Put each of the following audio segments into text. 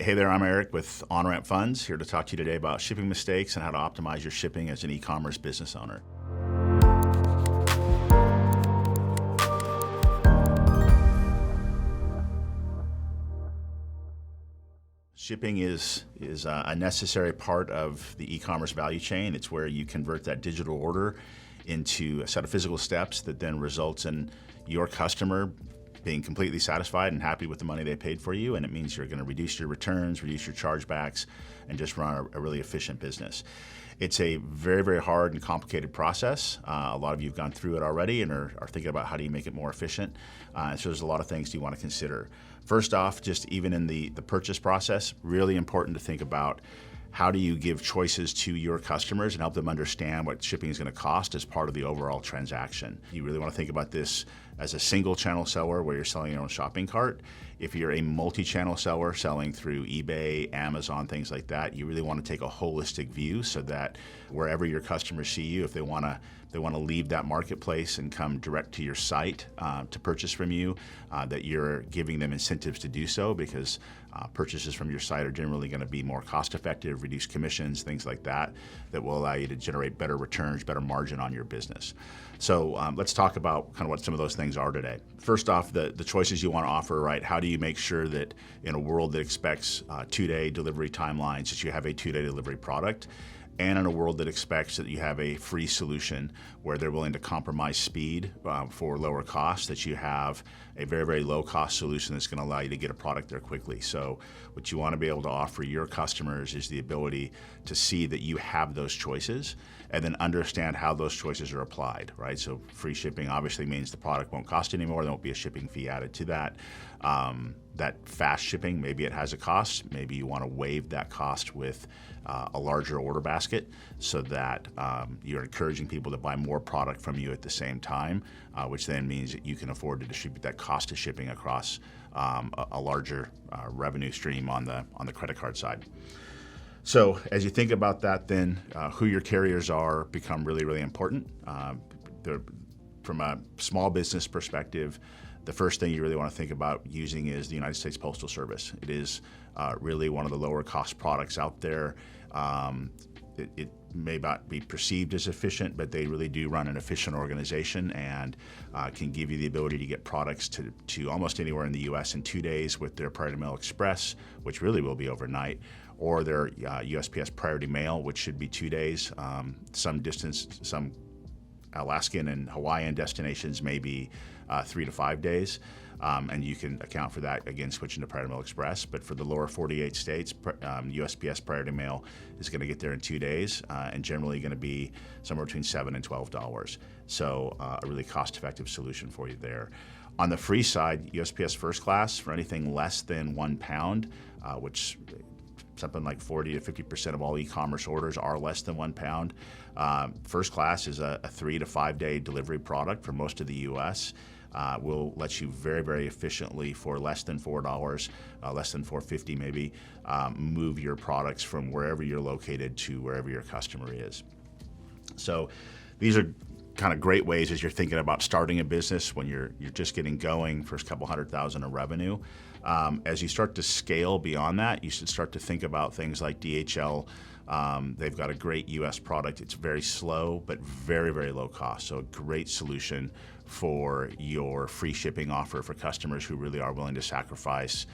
Hey there, I'm Eric with Onramp Funds, here to talk to you today about shipping mistakes and how to optimize your shipping as an e-commerce business owner. Shipping is a necessary part of the e-commerce value chain. It's where you convert that digital order into a set of physical steps that then results in your customer being completely satisfied and happy with the money they paid for you, and it means you're going to reduce your returns, reduce your chargebacks, and just run a really efficient business. It's a very, very hard and complicated process. A lot of you have gone through it already and are thinking about how do you make it more efficient. So there's a lot of things you want to consider. First off, just even in the purchase process, really important to think about how do you give choices to your customers and help them understand what shipping is going to cost as part of the overall transaction. You really want to think about this as a single channel seller where you're selling your own shopping cart. If you're a multi-channel seller selling through eBay, Amazon, things like that, you really want to take a holistic view so that wherever your customers see you, if they want to leave that marketplace and come direct to your site to purchase from you, that you're giving them incentives to do so, because purchases from your site are generally going to be more cost effective, reduce commissions, things like that, that will allow you to generate better returns, better margin on your business. So let's talk about kind of what some of those things are today. First off, the choices you want to offer, right? How do you make sure that in a world that expects 2-day delivery timelines, that you have a 2-day delivery product? And in a world that expects that you have a free solution where they're willing to compromise speed for lower cost, that you have a very, very low cost solution that's going to allow you to get a product there quickly. So what you want to be able to offer your customers is the ability to see that you have those choices and then understand how those choices are applied, right? So free shipping obviously means the product won't cost anymore. There won't be a shipping fee added to that. That fast shipping, maybe it has a cost. Maybe you want to waive that cost with a larger order basket so that you're encouraging people to buy more product from you at the same time, which then means that you can afford to distribute that cost of shipping across a larger revenue stream on the credit card side. So as you think about that, then who your carriers are become really, really important. From a small business perspective, the first thing you really want to think about using is the United States Postal Service. It is really one of the lower cost products out there. It may not be perceived as efficient, but they really do run an efficient organization and can give you the ability to get products to almost anywhere in the U.S. in 2 days with their Priority Mail Express, which really will be overnight, or their USPS Priority Mail, which should be 2 days. Some Alaskan and Hawaiian destinations may be 3 to 5 days, and you can account for that, again, switching to Priority Mail Express. But for the lower 48 states, USPS Priority Mail is going to get there in 2 days, and generally going to be somewhere between $7 and $12. So a really cost-effective solution for you there. On the free side, USPS First Class, for anything less than 1 pound, which something like 40 to 50% of all e-commerce orders are less than 1 pound. First Class is a 3 to 5 day delivery product for most of the U.S. Will let you very, very efficiently for less than $4, less than $4.50 maybe, move your products from wherever you're located to wherever your customer is. So these are kind of great ways as you're thinking about starting a business when you're just getting going, first couple $100,000 of revenue. As you start to scale beyond that, you should start to think about things like DHL. They've got a great US product. It's very slow, but very, very low cost. So a great solution for your free shipping offer for customers who really are willing to sacrifice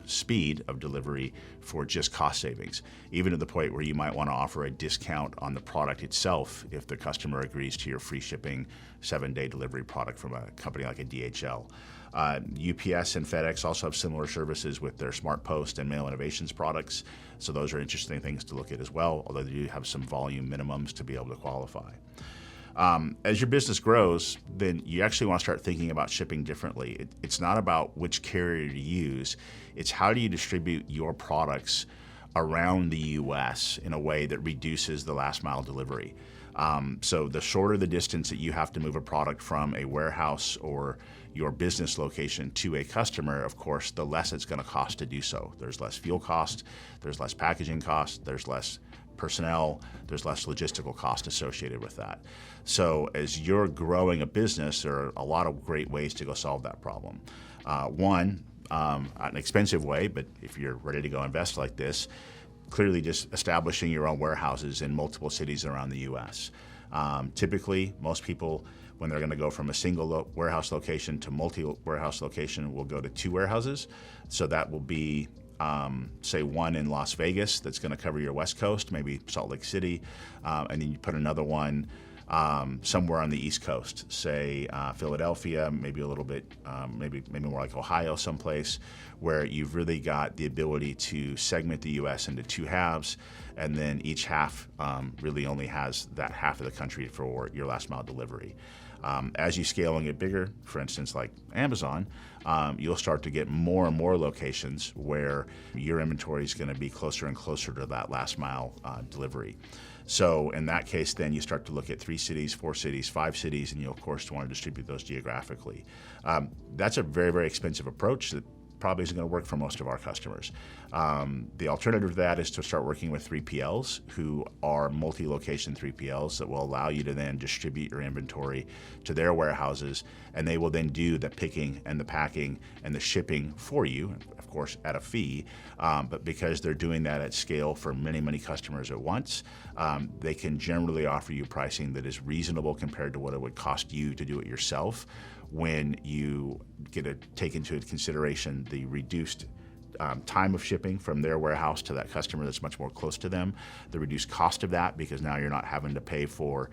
speed of delivery for just cost savings, even to the point where you might want to offer a discount on the product itself if the customer agrees to your free shipping 7-day delivery product from a company like a DHL. UPS and FedEx also have similar services with their Smart Post and Mail Innovations products, so those are interesting things to look at as well, although they do have some volume minimums to be able to qualify. As your business grows, then you actually want to start thinking about shipping differently. It's not about which carrier to use, it's how do you distribute your products around the U.S. in a way that reduces the last mile delivery. So the shorter the distance that you have to move a product from a warehouse or your business location to a customer, of course, the less it's going to cost to do so. There's less fuel cost, there's less packaging cost, there's less personnel, there's less logistical cost associated with that. So as you're growing a business, there are a lot of great ways to go solve that problem. One, an expensive way, but if you're ready to go invest like this, clearly just establishing your own warehouses in multiple cities around the U.S. Typically, most people, when they're going to go from a single warehouse location to multi-warehouse location, will go to 2 warehouses. So that will be, say, one in Las Vegas that's going to cover your West Coast, maybe Salt Lake City, and then you put another one somewhere on the East Coast, say Philadelphia, maybe a little bit, maybe more like Ohio, someplace where you've really got the ability to segment the U.S. into 2 halves, and then each half really only has that half of the country for your last mile delivery. As you scale and get bigger, for instance, like Amazon, you'll start to get more and more locations where your inventory is going to be closer and closer to that last mile delivery. So in that case, then you start to look at 3 cities, 4 cities, 5 cities, and you'll of course want to distribute those geographically. That's a very, very expensive approach that probably isn't going to work for most of our customers. The alternative to that is to start working with 3PLs who are multi-location 3PLs that will allow you to then distribute your inventory to their warehouses, and they will then do the picking and the packing and the shipping for you, of course at a fee, but because they're doing that at scale for many, many customers at once, they can generally offer you pricing that is reasonable compared to what it would cost you to do it yourself, when you get to take into consideration the reduced time of shipping from their warehouse to that customer that's much more close to them, the reduced cost of that because now you're not having to pay for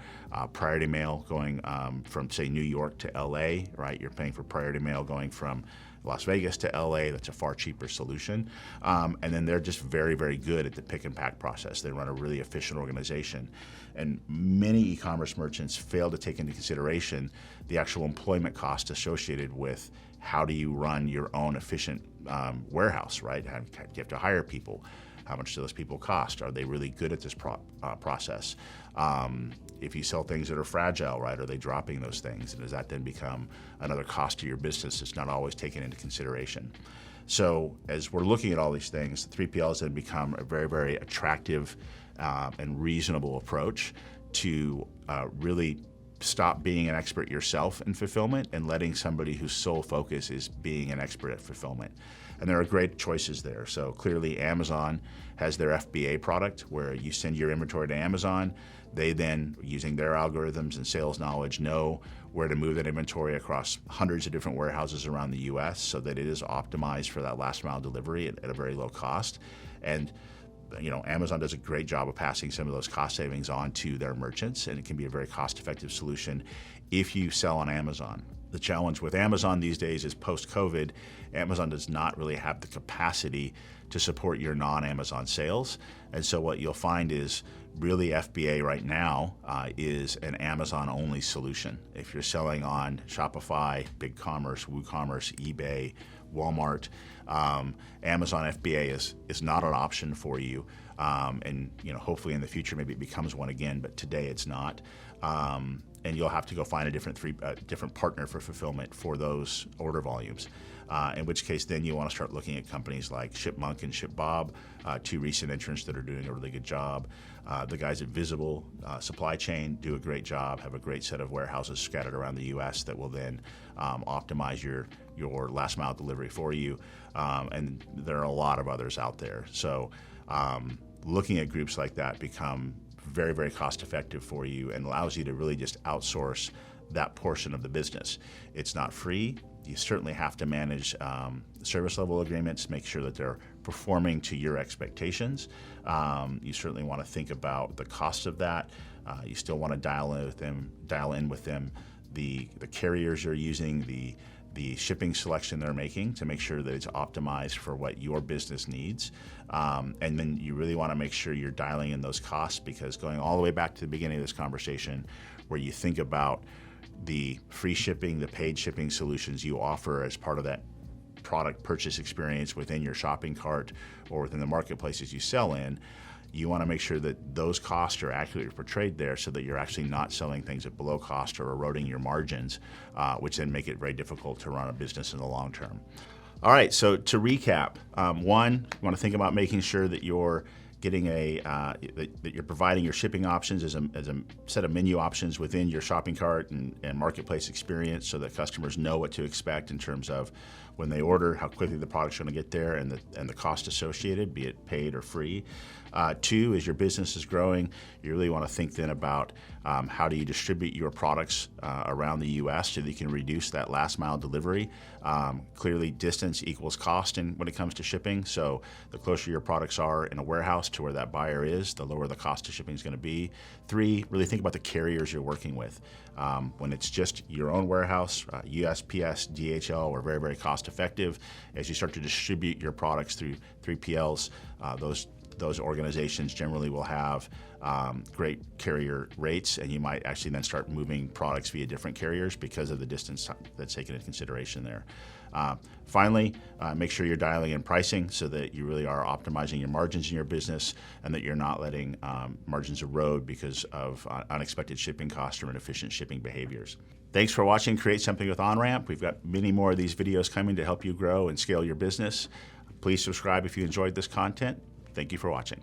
priority mail going from, say, New York to LA, right? You're paying for priority mail going from Las Vegas to LA. That's a far cheaper solution. And then they're just very, very good at the pick and pack process. They run a really efficient organization. And many e-commerce merchants fail to take into consideration the actual employment cost associated with how do you run your own efficient warehouse, right? You have to hire people. How much do those people cost? Are they really good at this process? If you sell things that are fragile, right, are they dropping those things? And does that then become another cost to your business that's not always taken into consideration? So as we're looking at all these things, 3PLs then become a very, very attractive and reasonable approach to really stop being an expert yourself in fulfillment and letting somebody whose sole focus is being an expert at fulfillment. And there are great choices there. So clearly Amazon has their FBA product where you send your inventory to Amazon. They then, using their algorithms and sales knowledge, know where to move that inventory across hundreds of different warehouses around the US so that it is optimized for that last mile delivery at a very low cost. And Amazon does a great job of passing some of those cost savings on to their merchants, and it can be a very cost-effective solution if you sell on Amazon. The challenge with Amazon these days is post-COVID, Amazon does not really have the capacity to support your non-Amazon sales. And so what you'll find is really FBA right now is an Amazon-only solution. If you're selling on Shopify, BigCommerce, WooCommerce, eBay, Walmart, Amazon FBA is not an option for you. And hopefully in the future maybe it becomes one again, but today it's not. And you'll have to go find a different partner for fulfillment for those order volumes. In which case then you want to start looking at companies like ShipMonk and ShipBob, 2 recent entrants that are doing a really good job. The guys at Visible Supply Chain do a great job, have a great set of warehouses scattered around the US that will then optimize your last mile delivery for you. And there are a lot of others out there. So looking at groups like that become very, very cost effective for you and allows you to really just outsource that portion of the business. It's not free. You certainly have to manage service level agreements, make sure that they're performing to your expectations. You certainly want to think about the cost of that. You still want to dial in with them the carriers you're using, the shipping selection they're making to make sure that it's optimized for what your business needs. And then you really want to make sure you're dialing in those costs, because going all the way back to the beginning of this conversation, where you think about the free shipping, the paid shipping solutions you offer as part of that product purchase experience within your shopping cart or within the marketplaces you sell in, you want to make sure that those costs are accurately portrayed there so that you're actually not selling things at below cost or eroding your margins, which then make it very difficult to run a business in the long term. All right, so to recap, one, you want to think about making sure that you're getting that you're providing your shipping options as a set of menu options within your shopping cart and marketplace experience so that customers know what to expect in terms of when they order, how quickly the product's going to get there, and the cost associated, be it paid or free. 2, as your business is growing, you really want to think then about how do you distribute your products around the U.S. so that you can reduce that last mile delivery. Clearly, distance equals cost when it comes to shipping. So the closer your products are in a warehouse to where that buyer is, the lower the cost of shipping is going to be. 3, really think about the carriers you're working with. When it's just your own warehouse, USPS, DHL are very, very cost effective. As you start to distribute your products through 3PLs, those organizations generally will have great carrier rates, and you might actually then start moving products via different carriers because of the distance that's taken into consideration there. Finally, make sure you're dialing in pricing so that you really are optimizing your margins in your business and that you're not letting margins erode because of unexpected shipping costs or inefficient shipping behaviors. Thanks for watching Create Something with Onramp. We've got many more of these videos coming to help you grow and scale your business. Please subscribe if you enjoyed this content. Thank you for watching.